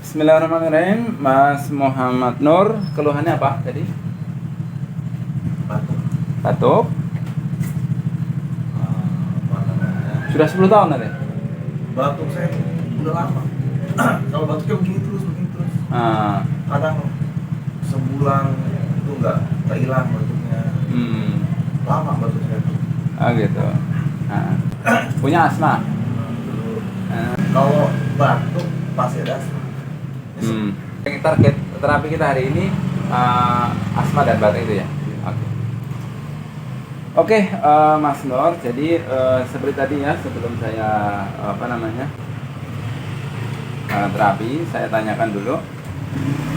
Bismillahirrahmanirrahim. Mas Muhammad Nur, keluhannya apa tadi? Batuk. Batuk. Apa namanya? Sudah 10 tahun nanti? Batuk saya udah lama. Kalau batuknya begini terus. Ah, Kadang sebulan itu nggak hilang batuknya. Lama batuk saya tuh. gitu. Ah. Punya asma? Kalau batuk pasti ada asma. Target terapi kita hari ini asma dan batuk itu ya. Oke, Mas Nur. Jadi seperti tadi ya, sebelum saya terapi, saya tanyakan dulu,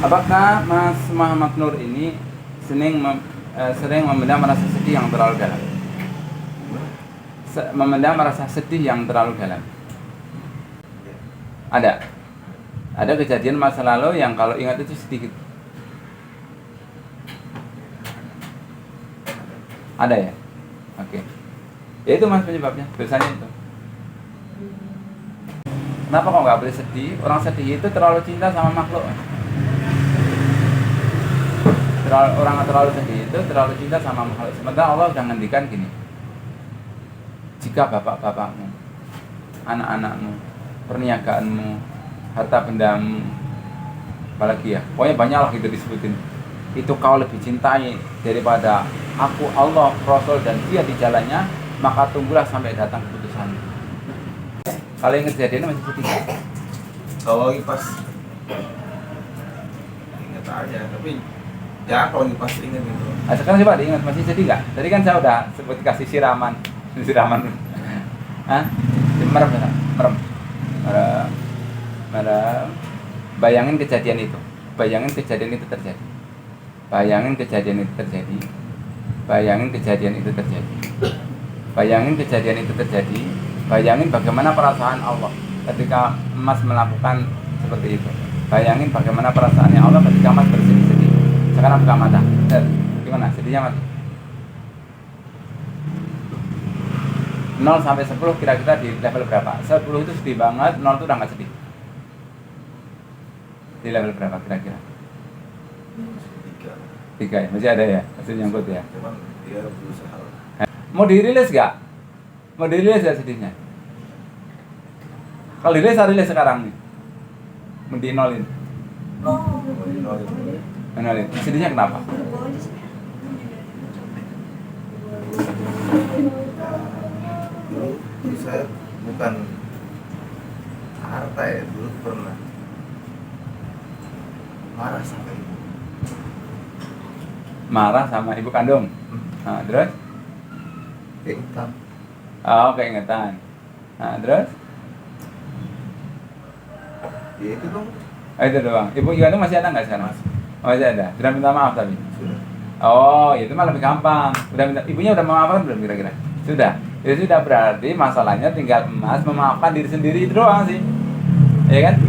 apakah Mas Muhammad Nur ini sering memendam rasa sedih yang terlalu dalam? Memendam rasa sedih yang terlalu dalam. Ada kejadian masa lalu yang kalau ingat itu sedikit. Ada ya? Oke. Ya itu Mas penyebabnya, biasanya itu. Kenapa kok nggak boleh sedih? Orang sedih itu terlalu cinta sama makhluk. Orang terlalu sedih itu terlalu cinta sama makhluk. Sementara Allah sudah ngendikan gini, jika bapak-bapakmu, anak-anakmu, perniagaanmu, harta bendamu, apalagi ya, pokoknya banyak lah gitu disebutin, itu kau lebih cintai daripada aku, Allah, Rasul, dan dia di jalannya, maka tunggulah sampai datang keputusan. Kalau yang kejadiannya masih sedih. Kalau lagi pas ingat aja, tapi ya kalau lagi pas ingat gitu. Nah, sekarang coba diingat, masih sedih nggak? Tadi kan saya udah sebut kasih siraman. Hah? Merem. Bayangin kejadian itu terjadi. Bayangin kejadian itu terjadi. Bayangin bagaimana perasaan Allah ketika Mas melakukan seperti itu. Bayangin bagaimana perasaannya Allah ketika Mas bersedih-sedih. Sekarang buka mata. Gimana? Sedihnya Mas? 0 sampai 10 kira-kira di level berapa? 10 itu sedih banget, 0 itu udah nggak sedih. Di level berapa kira-kira? 3 ya? Masih ada ya? Masih nyangkut ya? Cuman dia berusaha. Mau dirilis nggak? Mau dirilis ya sedihnya? Kalau dirilis sekarang nih. Mau dinolin. Nolin. Sedihnya kenapa? Dulu saya bukan harta ya, dulu pernah marah sama ibu kandung. Nah, terus? Keingetan. Oh, keingetan. Nah, terus? Ya itu dong. Itu doang. Ibu kandung masih ada nggak sekarang? Masih ada. Sudah minta maaf tapi? Sudah. Oh, itu malah lebih gampang. Ibunya udah memaafkan belum kira-kira? Sudah. Itu sudah berarti masalahnya tinggal Mas memaafkan diri sendiri itu doang sih. Ya kan?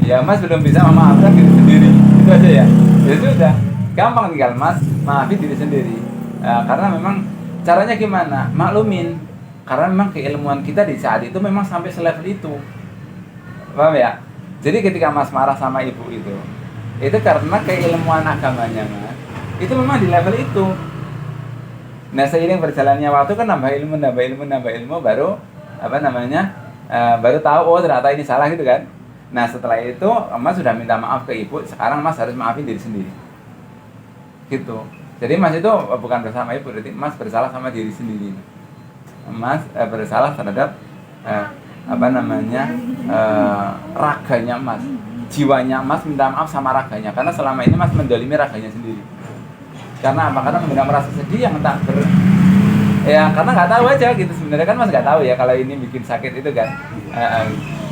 Ya Mas belum bisa memaafkan diri sendiri. Itu aja ya. Ya sudah. Gampang tinggal Mas maafin diri sendiri. Karena memang caranya gimana? Maklumin. Karena memang keilmuan kita di saat itu memang sampai selevel itu. Paham ya? Jadi ketika Mas marah sama ibu itu karena keilmuan agamanya Mas. Itu memang di level itu. Nah, seiring berjalannya waktu kan nambah ilmu baru baru tahu oh ternyata ini salah gitu kan. Nah, setelah itu Mas sudah minta maaf ke ibu, sekarang Mas harus maafin diri sendiri. Gitu. Jadi Mas itu bukan bersama ibu, berarti Mas bersalah sama diri sendiri. Mas bersalah terhadap raganya Mas, jiwanya Mas minta maaf sama raganya, karena selama ini Mas mendolimi raganya sendiri. Karena apa? Karena mendam merasa sedih yang karena nggak tahu aja gitu sebenarnya kan Mas nggak tahu ya kalau ini bikin sakit itu kan.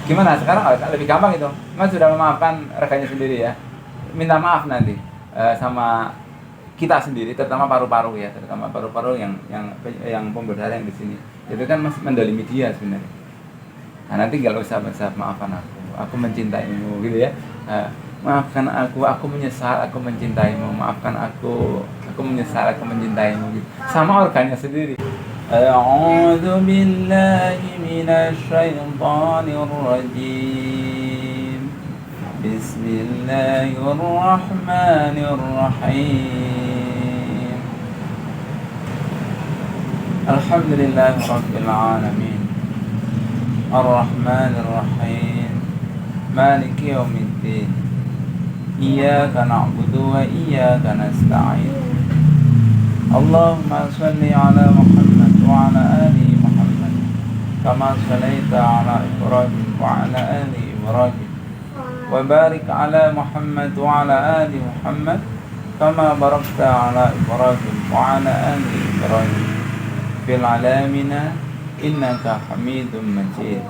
Gimana sekarang lebih gampang itu, Mas sudah memaafkan raganya sendiri ya, minta maaf nanti sama kita sendiri, terutama paru-paru ya, terutama paru-paru yang pembuluh darah yang di sini. Itu kan Mas mendolimi dia sebenarnya. Nah, nanti kalau usah maafkan aku mencintaimu gitu ya. Maafkan aku menyesal, aku mencintaimu. Maafkan aku menyesal, aku mencintaimu gitu. Sama organnya sendiri. A'udzu billahi minasy syaithanir rajim. Bismillahirrahmanirrahim. Alhamdulillahirabbil alamin. Ar-Rahmanir-Rahim. Maliki yaumiddin. Iyyaka na'budu wa iyyaka nasta'in. Allahumma shalli ala Muhammad wa ala ali Muhammad kama shallaita ala Ibrahim wa ala ali Ibrahim wa barik ala Muhammad wa ala ali Muhammad kama barakta ala Ibrahim wa ala ali Ibrahim fil alamina innaka Hamidum Majid.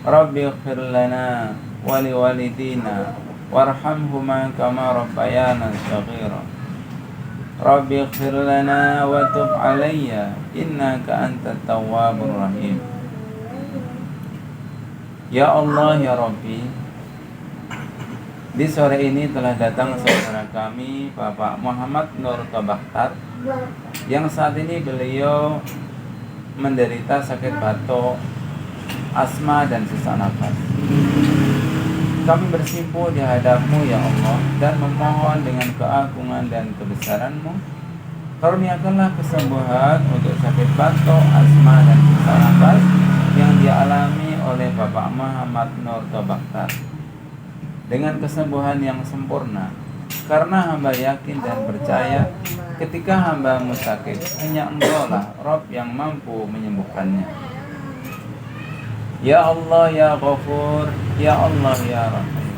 Rabbi ighfir lana wa liwalidina warhamhuma kama rabbayana shaghira. Rabbi ighfir lana wa tub alayya innaka antat tawwabur rahim. Ya Allah ya Rabbi, di sore ini telah datang saudara kami Bapak Muhammad Nur Tabakhtar yang saat ini beliau menderita sakit batuk, asma dan sesak nafas. Kami bersimpuh di hadap-Mu ya Allah dan memohon dengan keagungan dan kebesaran-Mu, karuniakanlah kesembuhan untuk sakit batuk, asma dan sesak nafas yang dialami oleh Bapak Muhammad Nur Tabakhtar dengan kesembuhan yang sempurna, karena hamba yakin dan percaya ketika hamba-Mu sakit hanya Engkau lah Rabb yang mampu menyembuhkannya. Ya Allah ya Ghafur, ya Allah ya Rahim.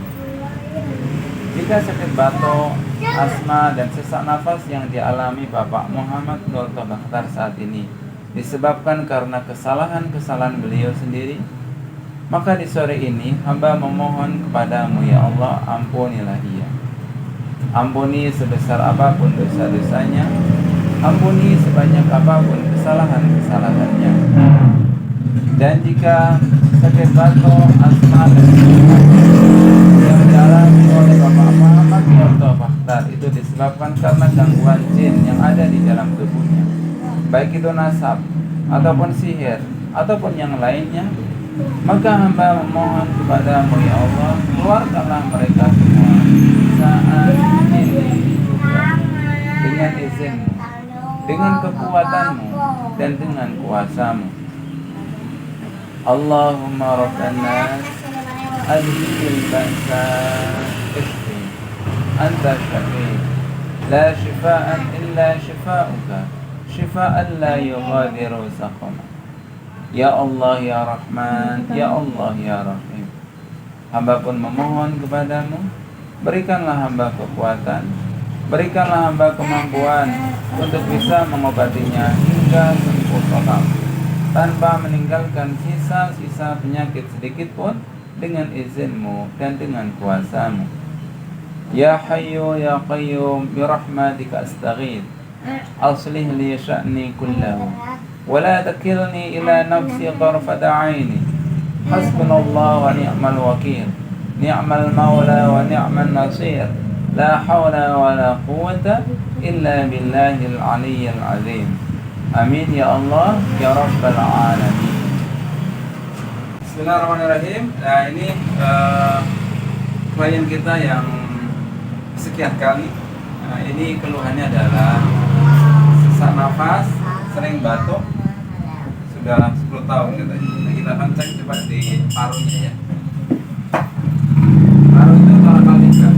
Jika sakit batuk, asma dan sesak nafas yang dialami Bapak Muhammad Nur Tabakhtar saat ini disebabkan karena kesalahan-kesalahan beliau sendiri, maka di sore ini hamba memohon kepadamu ya Allah, ampunilah ia. Ampuni sebesar apapun dosa-dosanya, ampuni sebanyak apapun kesalahan-kesalahannya. Dan jika sakit batuk, asma dan sesak yang dialami oleh Bapak Muhammad Nur Tabakhtar itu disebabkan karena gangguan jin yang ada di dalam tubuhnya, baik itu nasab ataupun sihir ataupun yang lainnya, maka hamba memohon kepadamu ya Allah, keluarkanlah mereka semua saat ini juga dengan izin-Mu, dengan kekuatan-Mu dan dengan kuasa-Mu. Allahumma rabban nas adhibil ba'sa isfi anta syafi la shifaan illa shifauka shifaan la yughadiru saqama. Ya Allah ya Rahman, ya Allah ya Rahim. Hamba pun memohon kepadamu, berikanlah hamba kekuatan, berikanlah hamba kemampuan untuk bisa mengobatinya hingga sembuh total, tanpa meninggalkan sisa-sisa penyakit sedikit pun, dengan izin-Mu dan dengan kuasa-Mu. Ya Hayyu ya Qayyum birahmatika astaghith, aslih li sya'ni kullahu ولا تكلني إلى نفسي طرفة عيني حسبنا الله ونعم الوكيل نعم المولى ونعم النصير لا حول ولا قوة إلا بالله العلي العظيم آمين يا الله يا رب العالمين. Bismillahirrahmanirrahim. Nah ini klien kita yang sekian kali, ini keluhannya adalah sesak nafas, sering batuk, sudah 10 tahun katanya. Nah, kita akan cek coba di parunya ya. Paru itu torakal 3.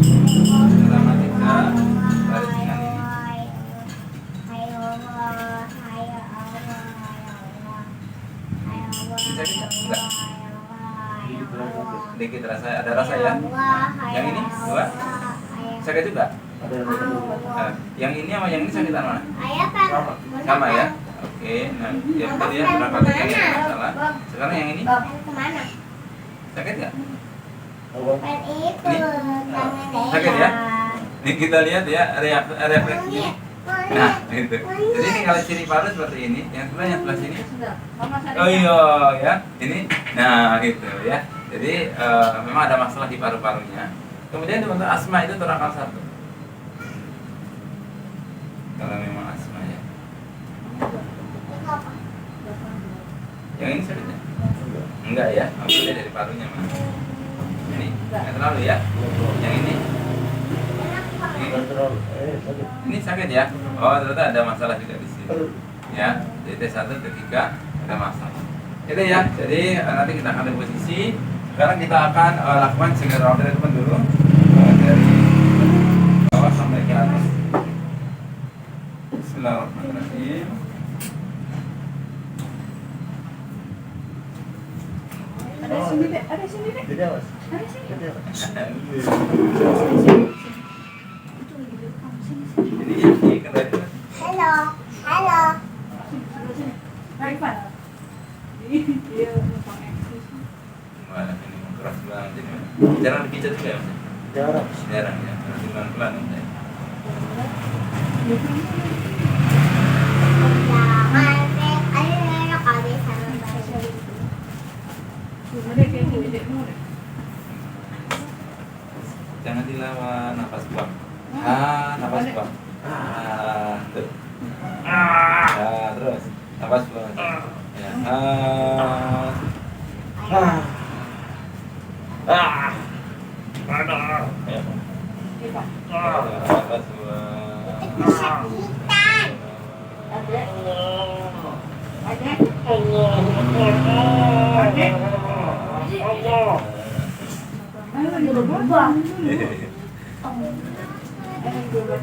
Torakal 3 baris dengan ini. Bisa tidak? Enggak. Sedikit rasa, ada rasa ya. Yang ini 2. Sakit juga? Yang ini sama yang ini sakitan mana? Sama ya? Oke, nah yang tadi ya berapa kali yang ada masalah. Sekarang yang ini? Sakit nggak? Ini? Sakit ya? Ini kita lihat ya refleksnya. Nah, itu. Jadi ini kalau ciri paru seperti ini, yang sebelah sini. Oh iya ya, ini. Nah, gitu ya. Jadi memang ada masalah di paru-parunya. Kemudian untuk asma itu torakal 1. Kalau memang asma ya. Yang ini sakitnya? Enggak ya, ambilnya dari parunya mah. Ini nggak terlalu ya. Yang ini. Ini sakit ya? Oh ternyata ada masalah juga di sini. Ya, jadi T1, T3 ada masalah. Itu ya. Jadi nanti kita akan posisi. Sekarang kita akan lakukan single round treatment dulu dari bawah sampai ke atas. Bismillahirrahmanirrahim. Ada sini deh, ada sini deh. Jadi awas. Ada sini. Jadi awas. Itu lagi direkam sini sini. Jadi ya, ini kena itu. Halo, halo. Sini sebelah sini. Baik Pak. Dia numpang eksis. Wah, ini keras banget ini. Jarang dipijat juga ya, Mas? Jarang. Jarang ya, harus pelan-pelan. Ya. Jangan ayo kali sama bahasa. Cuma deh kayak gini deh, mau deh. Jangan dilawan, nafas buang. Nafas buang. Tuh. Terus nafas buang. Ya. Ya. Ini Pak. Nafas buang. Kesakitan. Ada. Ada. Ayo dulu Bang. Ayo dulu.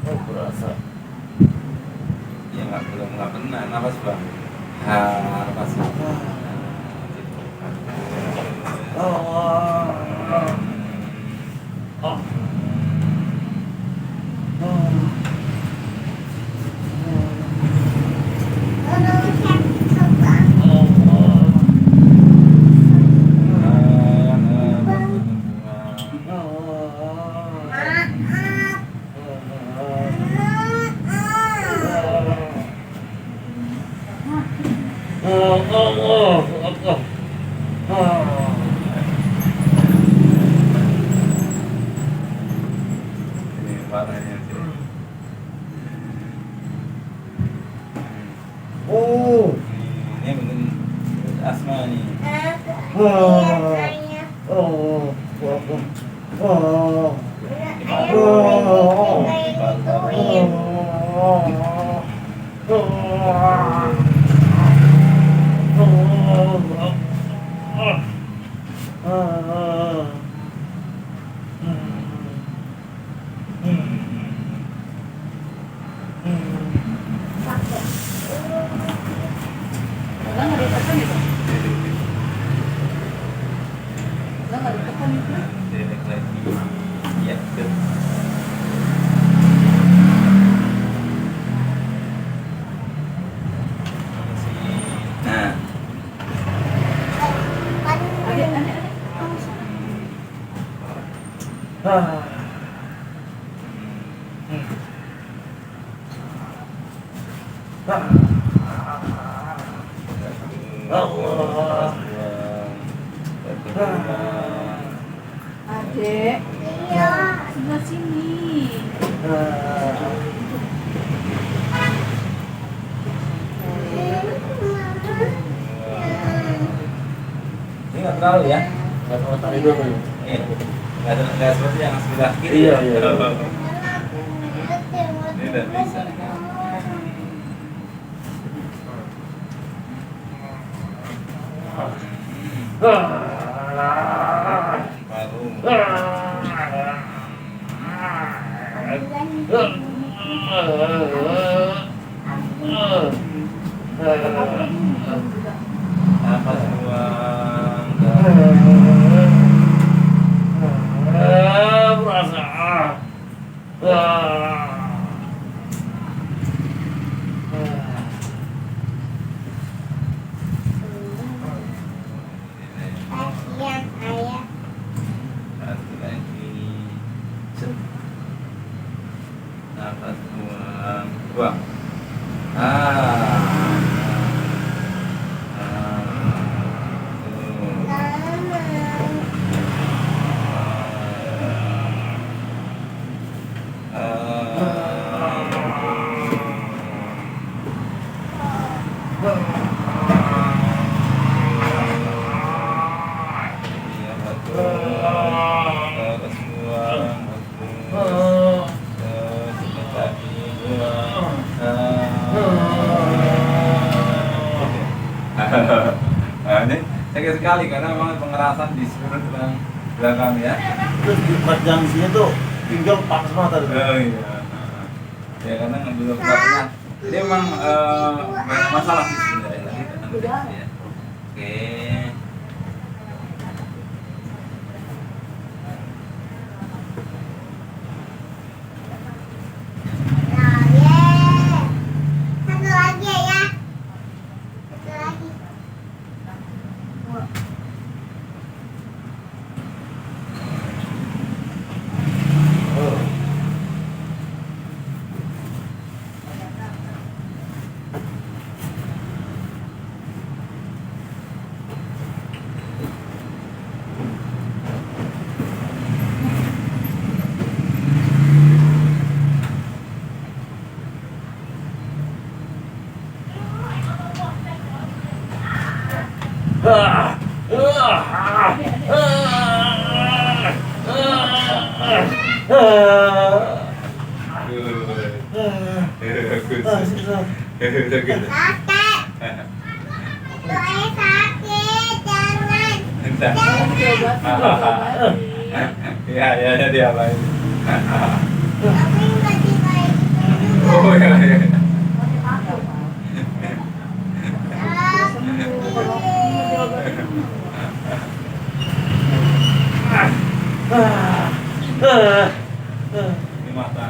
Oh, berasa. Ya nggak benar, nafas buang. Nafas buang. Ini warnanya sih. Oh. Ini mungkin asma nih. Enggak ada tekan itu. Enggak ada tekan itu. Dedek lagi. Ya, betul. Nah, Ada. Adek, sebelah sini. ini nggak terlalu ya. Tadi dulu. Nggak seperti yang sebelah kiri. Iya, iya. Ini udah bisa. Paru. Nafas buang. Kasihan ayah. Satu lagi. Set. Nafas buang. Buang. Tuh. Iya betul. Terus buang, terus terus tadi. Nah, ini sakit sekali karena memang pengerasan di seluruh belakang ya. Terus di panjang sini tuh pinggang panas banget tadi. Oh iya. Ya karena belum pernah. Jadi memang banyak masalah sih sebenarnya tadi tentang deteksi ya. Oke. Nah, ye. Satu lagi ya. Satu lagi. Sakit. Sakit. Doanya sakit. Jangan. Entah. Coba. Ya diapain? Tapi nggak kayak gitu Oh juga. ya. Ini mata.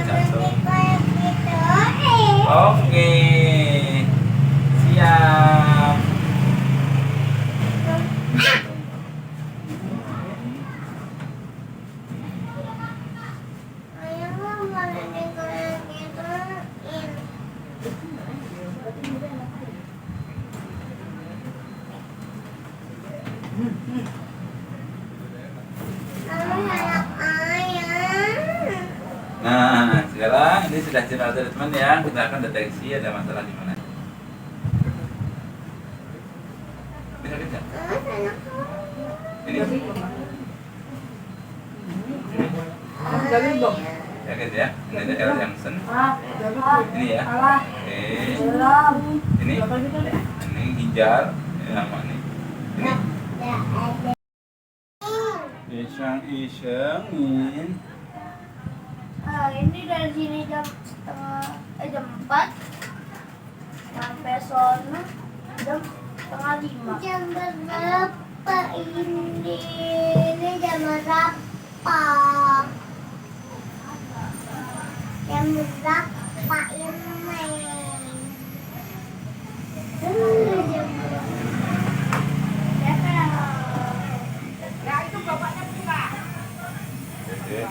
Jantung. Oke. Siap. Nah, sekarang ini sudah general treatment ya. Kita akan deteksi ada masalah di mana. Ini sakit nggak? Ini Jadi dong. sakit ya. Ini ada L junction. Ini ya. Oke. Ini hijau. Ini nama nih. Ini iseng-isengin. Ini dari sini jam 4 sampai sono jam 4:30. Jam berapa ini? Ini jam berapa? Jam berapa ini? Jam Ya itu bapaknya buka. Oke.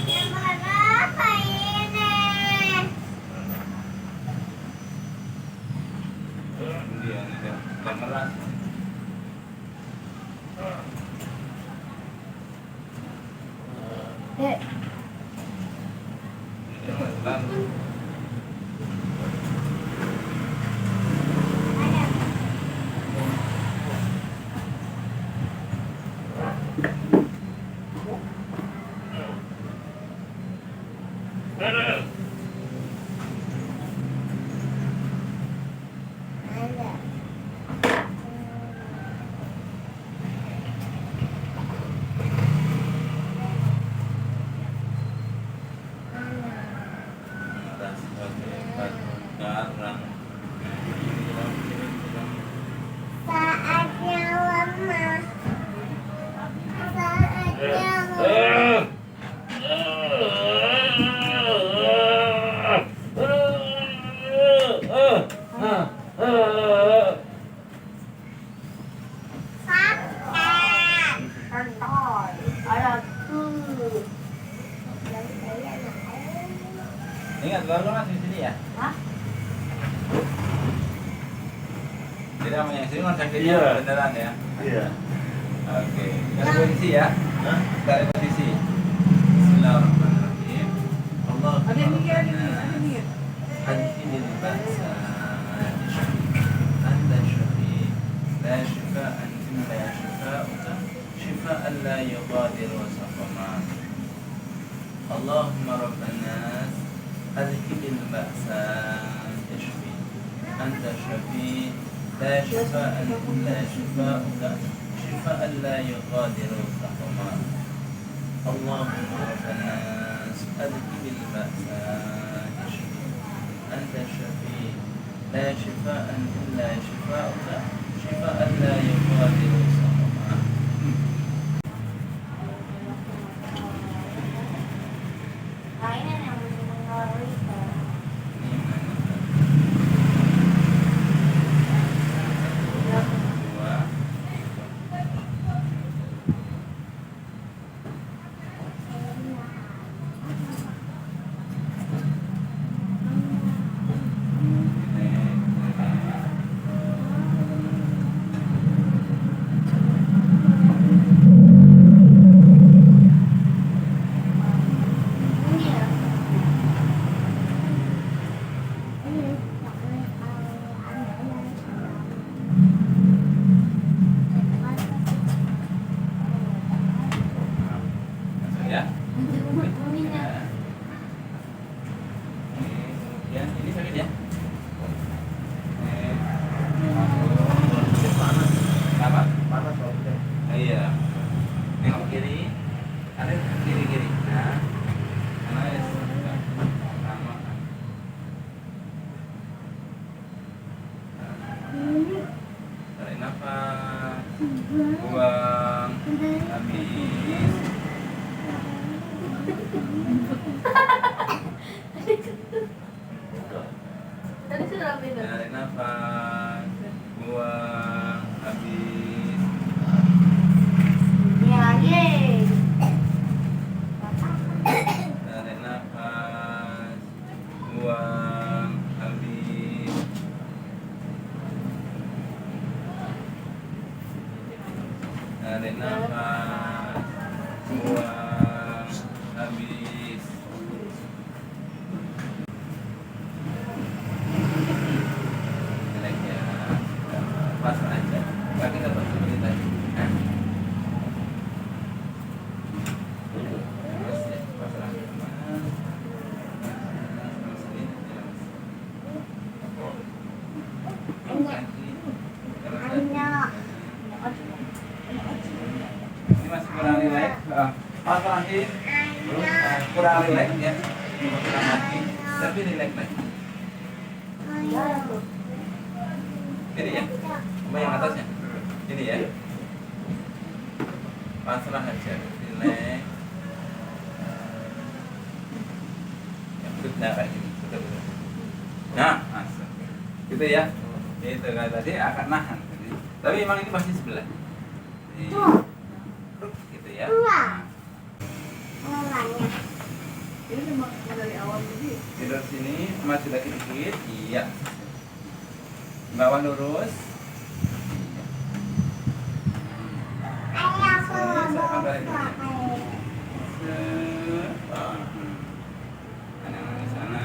Jam berapa ini? Dia ini jam keras. Saatnya lemah. Saatnya lemah. Sakit. Santai. Ada tuh. Ingat baru mas di sini ya. Hah? Jadi sama yang sini kan sakitnya Iya. beneran ya. Iya. Oke, kita repetisi ya. Hah? Kita repetisi. Bismillahirrahmanirrahim. Allah Ada nih, ada nih, ada nih. أذهب البأس اشفي أنت الشفي لا شفاء إلا شفاؤك شفاء لا يغادر سقما اللهم رب الناس أذهب البأس اشفي أنت الشفي لا شفاء إلا شفاؤك شفاء لا يغادر سقما اللهم رب الناس أذهب البأس اشفي أنت الشفي لا شفاء إلا شفاؤك شفاء لا يغادر سقما Mainan yang mengalami ini ya. ya. Bunyinya. Kemudian ini sakit ya. Panas. Apa? Panas soalnya. Iya. Tengok kiri. Ada kiri. Nah. Nice. Sama. Tarik nafas. Buang. Habis. Tadi sudah beda. Tarik nafas. Buang. Habis. Ya, ye. Tarik nafas. Buang. Habis. Tarik nafas. Buang. Habis. Relax ya. Pasrah aja. Kaki dapat seperti tadi. Hah? Terus ya, pasrah. Mas ini, ya, Mas. Kaki. Ini masih kurang relax. Pasrah lagi. Kurang relax ya. Kurang lagi. Tapi relax lagi. Ini ya. Coba yang atasnya. Ini ya. Pasrah aja. Relax. Ya, betul kayak gini. Betul. Nah, asal. Gitu ya. Itu kan tadi akan nahan. Tapi memang ini masih sebelah. Ini. Gitu ya. Nah, Namanya. Ini memang dari awal jadi. tidur sini, maju lagi dikit. Iya. Bawah lurus. Ayah aku Saya mau tambah ini. pakai. Kanan di sana.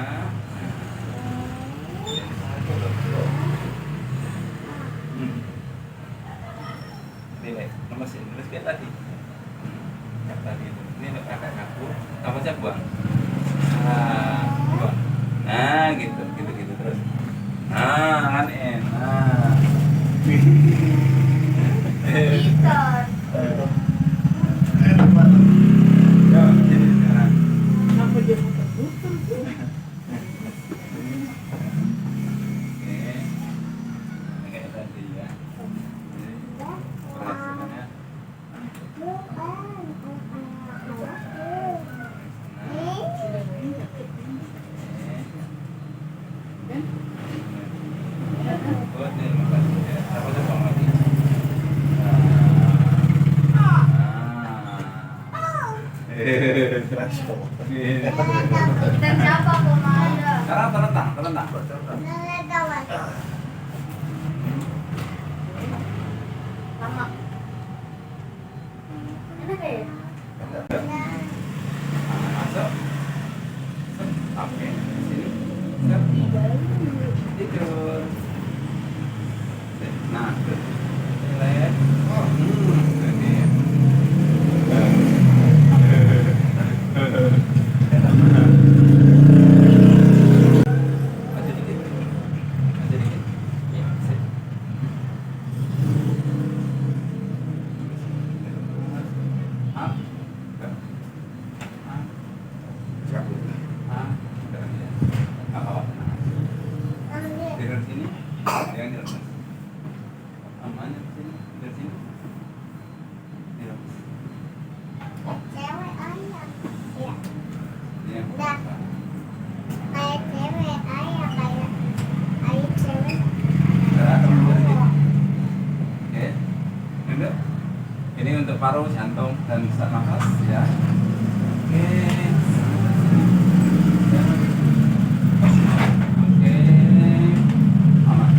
Relax, lemesin, terus kayak tadi. Kayak tadi itu. Ini untuk kakak kaku. Nafasnya buang. Buang. Nah, gitu terus. Nah, kan enak. Bisa. Yo, sini sekarang. Kenapa dia putar-putar tuh? Oke. Ini kayak tadi ya. Perhatikan ya. Sudah banyak. Kan? Buat nih, makasih ya. Apa tuh Bang Mati? Kita siapa pemada? Sekarang terlentang. Sama. Masuk. Oke, sini. Tidur. Nah, relax. Ini. Maju dikit. Maju dikit. Ya, sip. Up. Up. Siap. Up. Jalan ya. Apa-apa. Tidur sini. Yang di atas. Aman di sini. Tidur sini. Tidur. Cewek ayam. Ya. Ini yang Udah. apa? Kayak cewek ayam kayak ayam cewek. Udah, kamu tidur sini. Oke. Duduk. Ini untuk paru, jantung, dan sesak nafas ya. Oke. Oke. Aman.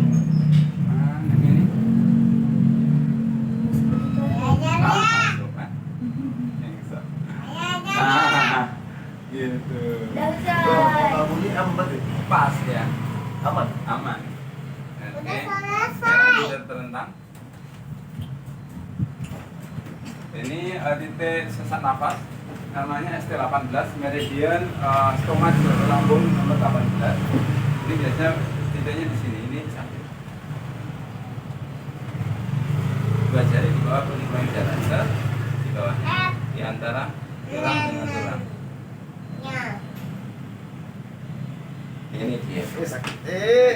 Aman, yang ini. Masuk, kan? Yang bisa. Gitu. Kamu ini aman deh. Pas ya. Aman. Aman. Oke. Udah selesai. Sekarang bisa terentang. Ini titik sesak nafas namanya ST18 meridian stomach lambung nomor 18. Ini biasanya titiknya di sini. Ini sakit. Dua jari di bawah kuning kuning darah di bawahnya di antara tulang dengan tulang. Ya. Ini dia. Sakit. Nih.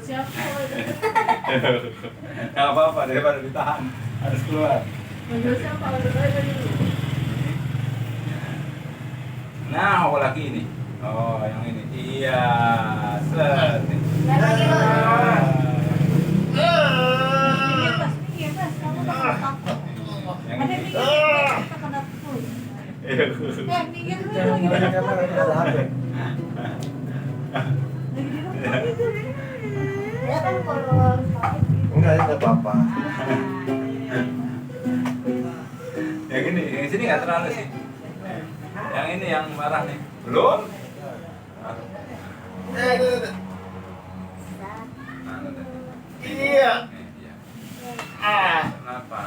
Siapa? Gak apa-apa daripada ditahan harus keluar. Menurut siapa? Nah, apa lagi ini? Oh, yang ini. Iya, set. Lihat lagi lu. Minggir mas, kamu tak takut. Yang Ada ini. minggir, kita kena pukul. Minggir dulu. Jangan gimana kamera ini ada HP. Lagi di rumah. Ya kan kalau Enggak, ini enggak apa-apa. Yang ini, yang sini nggak terlalu sih. Yang ini yang marah nih. Belum? Iya. Iya. Kenapa?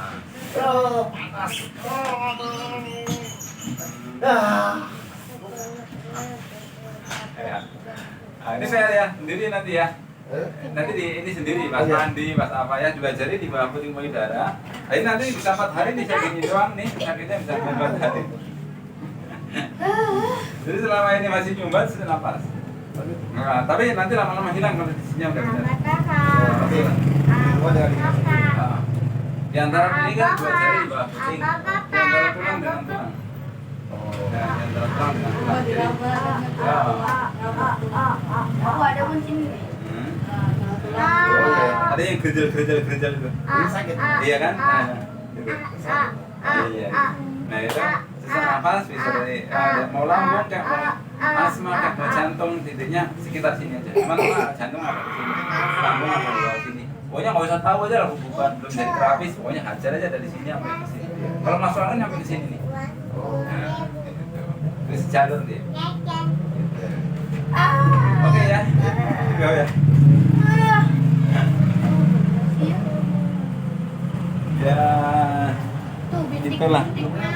Oh, panas. Ah. Ya. Nah, ini saya ya, sendiri nanti ya. Nanti ini sendiri, pas Oh, iya. mandi, pas apa ya, dua jari di bawah puting payudara. Nah, ini nanti bisa 4 hari nih saya gini doang nih, sakitnya bisa 4 hari. Jadi selama ini masih nyumbat, sudah napas. Nah, tapi nanti lama-lama hilang kalau sisinya udah benar. Oke. Semua jangan dikasih. Nah, di antara ini kan dua jari di bawah puting, di antara tulang dengan tulang. Oh. Nah, di antara tulang dengan Oh, tulang. di Jadi, laba. aku ada kunci nih. ada yang gerjel itu. Ini sakit. Iya kan? Nah, gitu. Iya. Nah, itu sesak nafas bisa dari mau lambung kayak mau asma kayak mau jantung, titiknya sekitar sini aja. Cuman jantung ada di sini, lambung ada di bawah sini. Pokoknya nggak usah tahu aja lah, bukan belum jadi terapis. Pokoknya hajar aja dari sini sampai ke sini. Kalau masuk angin sampai ke sini nih. Nah, gitu. Terus jalur dia. Oke ya. Go ya. Ya. Tuh, bintik Itulah. bintiknya.